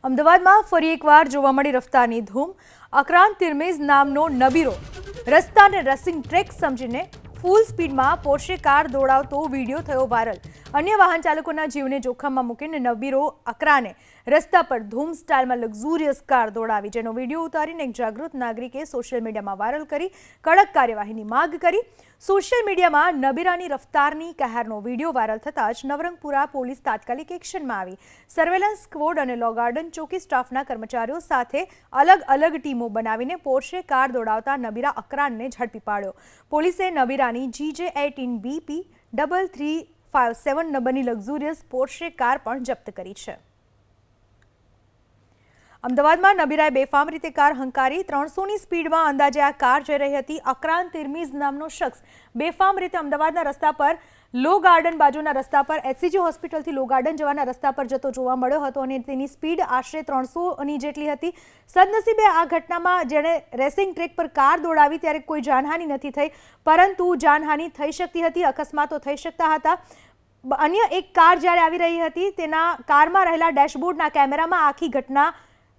અમદાવાદમાં ફરી એકવાર જોવા મળી રફતારની ધૂમ। અકરાન તિર્મિઝ નામનો નબીરો રસ્તાને રેસિંગ ટ્રેક સમજીને ફૂલ સ્પીડમાં પોર્શે કાર દોડાવતો વિડીયો થયો વાયરલ। અન્ય વાહન ચાલકોના જીવને જોખમમાં મૂકીને નબીરો અકરાને રસ્તા પર ધૂમ સ્ટાઇલમાં લક્ઝુરિયસ કાર દોડાવી, જેનો વિડીયો ઉતારીને એક જાગૃત નાગરિકે સોશિયલ મીડિયામાં વાયરલ કરી કડક કાર્યવાહીની માંગ કરી। સોશિયલ મીડિયામાં નબીરાની રફતારની કહેરનો વિડીયો વાયરલ થતાં જ નવરંગપુરા પોલીસ તાત્કાલિક એક્શનમાં આવી। સર્વેલન્સ સ્ક્વોડ અને લો ગાર્ડન ચોકી સ્ટાફના કર્મચારીઓ સાથે અલગ અલગ ટીમો બનાવીને પોર્શે કાર દોડાવતા નબીરા અકરાનને ઝડપી પાડ્યો। પોલીસે નબીરાની GJ18 BP 3357 નંબરની લક્ઝુરિયસ પોર્શે કાર પણ જપ્ત કરી છે। અમદાવાદમાં નબીરાએ બેફામ રીતે કાર હંકારી 300ની સ્પીડમાં અંદાજે આ કાર જઈ રહી હતી। અકરાન તિર્મિઝ નામનો શખ્સ બેફામ રીતે અમદાવાદના રસ્તા પર લો ગાર્ડન બાજુના રસ્તા પર HCG હોસ્પિટલથી લો ગાર્ડન જવાના રસ્તા પર જતો જોવા મળ્યો હતો અને તેની સ્પીડ આશરે 300ની જેટલી હતી। સદનસીબે આ ઘટનામાં જેણે રેસિંગ ટ્રેક પર કાર દોડાવી ત્યારે કોઈ જાનહાનિ નથી થઈ, પરંતુ જાનહાનિ થઈ શકતી હતી, અકસ્માતો થઈ શકતા હતા। અન્ય એક કાર જ્યારે આવી રહી હતી તેના કારમાં રહેલા ડેશબોર્ડના કેમેરામાં આખી ઘટના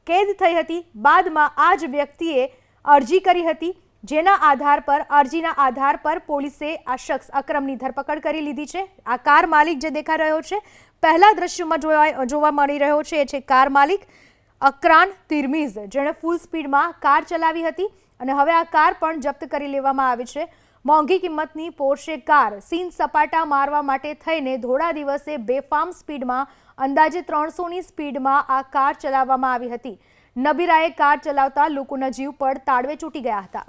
કેદ થઈ હતી। બાદમાં આ જ વ્યક્તિએ અરજી કરી હતી, જેના અરજીના આધાર પર પોલીસે આ શખ્સ અકરમની ધરપકડ કરી લીધી છે। આ કાર માલિક જે દેખાઈ રહ્યો છે, પહેલા દ્રશ્યમાં જોવા મળી રહ્યો છે એ છે કાર માલિક અકરાન તિર્મિઝ, જેણે ફૂલ સ્પીડમાં કાર ચલાવી હતી અને હવે આ કાર પણ જપ્ત કરી લેવામાં આવી છે। મોંઘી કિંમતની પોર્શે કાર સીન સપાટા મારવા માટે થઈને ધોળા દિવસે બેફામ સ્પીડમાં અંદાજે 300ની સ્પીડમાં આ કાર ચલાવવામાં આવી હતી। નબીરાએ કાર ચલાવતા લોકોના જીવ પર તાળવે ચૂંટી ગયા હતા।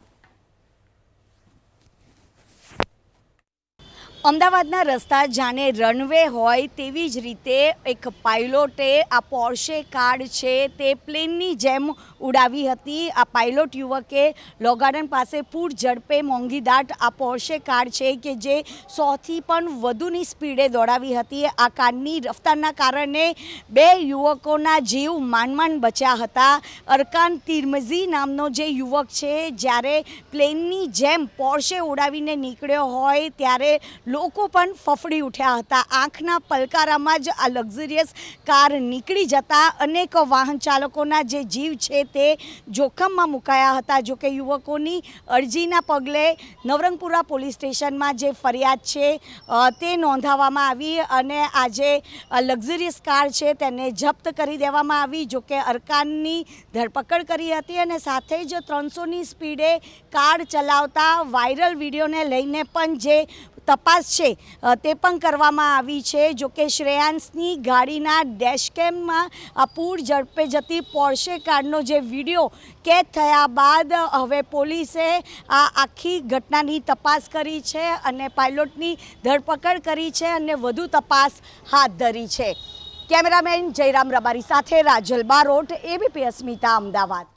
અમદાવાદના રસ્તા જાણે રનવે હોય તેવી જ રીતે એક પાયલોટે આ પોર્શે કાર છે તે પ્લેનની જેમ ઉડાવી હતી। આ પાયલોટ યુવકે લો ગાર્ડન પાસે પૂર ઝડપે મોંઘીદાટ આ પોર્શે કાર છે કે જે 100થી પણ વધુની સ્પીડે દોડાવી હતી। આ કારની રફતારના કારણે બે યુવકોના જીવ માંડ બચ્યા હતા। અરકાન તિર્મિઝી નામનો જે યુવક છે, જ્યારે પ્લેનની જેમ પોર્શે ઉડાવીને નીકળ્યો હોય ત્યારે લોકો પણ ફફડી ઉઠ્યા હતા। આંખના પલકારામાં જ આ લક્ઝરિયસ કાર નીકળી જતા અનેક વાહન ચાલકોના જે જીવ છે તે જોખમમાં મુકાયા હતા। જોકે યુવકોની અરજીના પગલે નવરંગપુરા પોલીસ સ્ટેશનમાં જે ફરિયાદ છે તે નોંધાવવામાં આવી અને આજે લક્ઝરિયસ કાર છે તેને જપ્ત કરી દેવામાં આવી। જોકે અરકાનની ધરપકડ કરી હતી અને સાથે જ 300ની સ્પીડે કાર ચલાવતા વાયરલ વિડીયોને લઈને પણ જે તપાસ છે તે પણ કરવામાં આવી છે। જોકે શ્રેયાંશની ગાડીના ડેશકેમમાં આ પૂર ઝડપે જતી પોર્શે કારનો જે વિડીયો કેદ થયા બાદ હવે પોલીસે આ આખી ઘટનાની તપાસ કરી છે અને પાયલોટની ધરપકડ કરી છે અને વધુ તપાસ હાથ ધરી છે। કેમેરામેન જયરામ રબારી સાથે રાજલ બારોટ, ABP અસ્મિતા, અમદાવાદ।